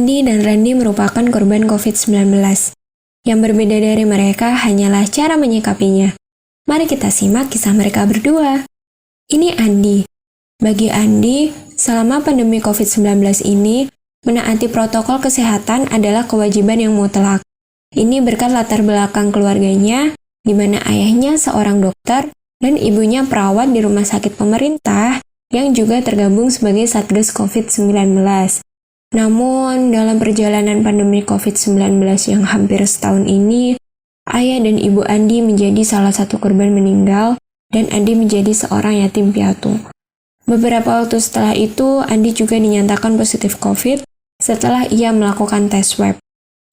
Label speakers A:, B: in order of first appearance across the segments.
A: Andi dan Randy merupakan korban COVID-19. Yang berbeda dari mereka hanyalah cara menyikapinya. Mari kita simak kisah mereka berdua. Ini Andi. Bagi Andi, selama pandemi COVID-19 ini, menaati protokol kesehatan adalah kewajiban yang mutlak. Ini berkat latar belakang keluarganya, di mana ayahnya seorang dokter dan ibunya perawat di rumah sakit pemerintah yang juga tergabung sebagai Satgas COVID-19. Namun, dalam perjalanan pandemi COVID-19 yang hampir setahun ini, ayah dan ibu Andi menjadi salah satu korban meninggal dan Andi menjadi seorang yatim piatu. Beberapa waktu setelah itu, Andi juga dinyatakan positif COVID setelah ia melakukan tes swab.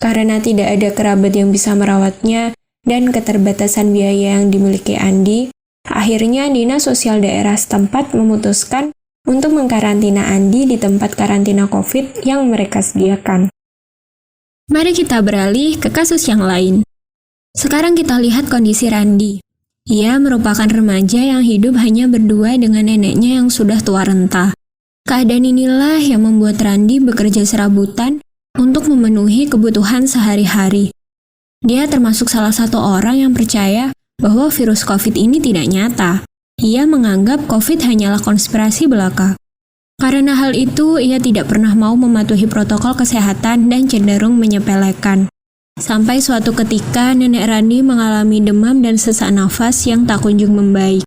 A: Karena tidak ada kerabat yang bisa merawatnya dan keterbatasan biaya yang dimiliki Andi, akhirnya Dinas Sosial daerah setempat memutuskan untuk mengkarantina Andi di tempat karantina COVID yang mereka sediakan. Mari kita beralih ke kasus yang lain. Sekarang kita lihat kondisi Randy. Ia merupakan remaja yang hidup hanya berdua dengan neneknya yang sudah tua renta. Keadaan inilah yang membuat Randy bekerja serabutan untuk memenuhi kebutuhan sehari-hari. Dia termasuk salah satu orang yang percaya bahwa virus COVID ini tidak nyata. Ia menganggap COVID hanyalah konspirasi belaka. Karena hal itu, ia tidak pernah mau mematuhi protokol kesehatan dan cenderung menyepelekan. Sampai suatu ketika, nenek Randy mengalami demam dan sesak nafas yang tak kunjung membaik.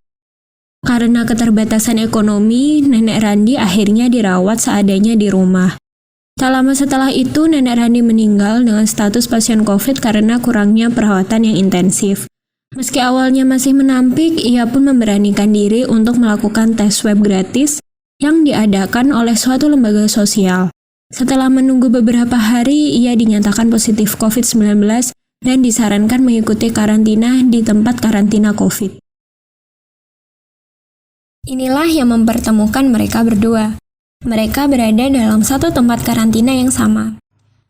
A: Karena keterbatasan ekonomi, nenek Randy akhirnya dirawat seadanya di rumah. Tak lama setelah itu, nenek Randy meninggal dengan status pasien COVID karena kurangnya perawatan yang intensif. Meski awalnya masih menampik, ia pun memberanikan diri untuk melakukan tes swab gratis yang diadakan oleh suatu lembaga sosial. Setelah menunggu beberapa hari, ia dinyatakan positif COVID-19 dan disarankan mengikuti karantina di tempat karantina COVID. Inilah yang mempertemukan mereka berdua. Mereka berada dalam satu tempat karantina yang sama.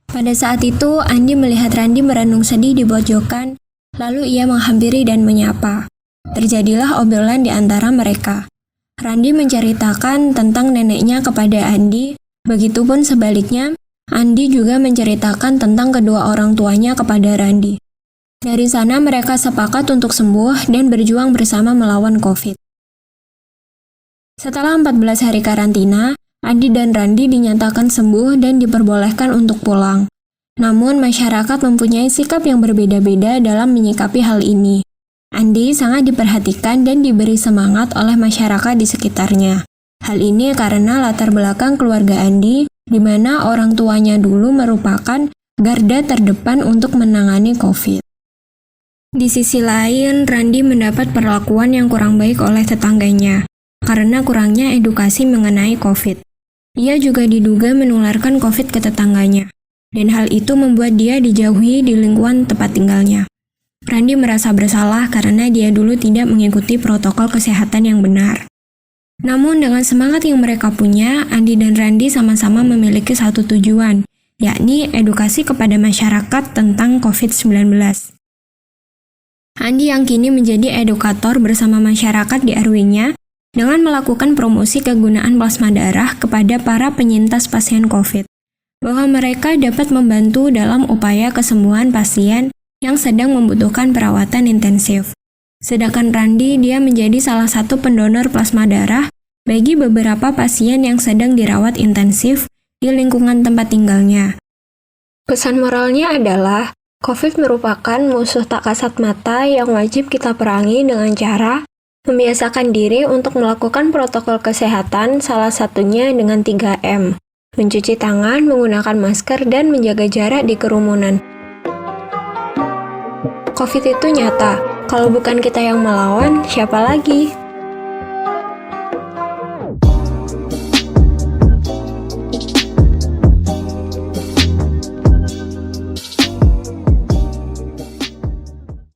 A: Pada saat itu, Andi melihat Randy merenung sedih di pojokan. Lalu ia menghampiri dan menyapa. Terjadilah obrolan di antara mereka. Randy menceritakan tentang neneknya kepada Andi, begitupun sebaliknya, Andi juga menceritakan tentang kedua orang tuanya kepada Randy. Dari sana mereka sepakat untuk sembuh dan berjuang bersama melawan COVID. Setelah 14 hari karantina, Andi dan Randy dinyatakan sembuh dan diperbolehkan untuk pulang. Namun, masyarakat mempunyai sikap yang berbeda-beda dalam menyikapi hal ini. Andi sangat diperhatikan dan diberi semangat oleh masyarakat di sekitarnya. Hal ini karena latar belakang keluarga Andi, di mana orang tuanya dulu merupakan garda terdepan untuk menangani COVID. Di sisi lain, Randy mendapat perlakuan yang kurang baik oleh tetangganya, karena kurangnya edukasi mengenai COVID. Ia juga diduga menularkan COVID ke tetangganya. Dan hal itu membuat dia dijauhi di lingkungan tempat tinggalnya. Randy merasa bersalah karena dia dulu tidak mengikuti protokol kesehatan yang benar. Namun dengan semangat yang mereka punya, Andi dan Randy sama-sama memiliki satu tujuan, yakni edukasi kepada masyarakat tentang COVID-19. Andi yang kini menjadi edukator bersama masyarakat di RW-nya dengan melakukan promosi kegunaan plasma darah kepada para penyintas pasien COVID. Bahwa mereka dapat membantu dalam upaya kesembuhan pasien yang sedang membutuhkan perawatan intensif. Sedangkan Randy, dia menjadi salah satu pendonor plasma darah bagi beberapa pasien yang sedang dirawat intensif di lingkungan tempat tinggalnya. Pesan moralnya adalah, COVID merupakan musuh tak kasat mata yang wajib kita perangi dengan cara membiasakan diri untuk melakukan protokol kesehatan, salah satunya dengan 3M. Mencuci tangan, menggunakan masker, dan menjaga jarak di kerumunan. COVID itu nyata, kalau bukan kita yang melawan, siapa lagi?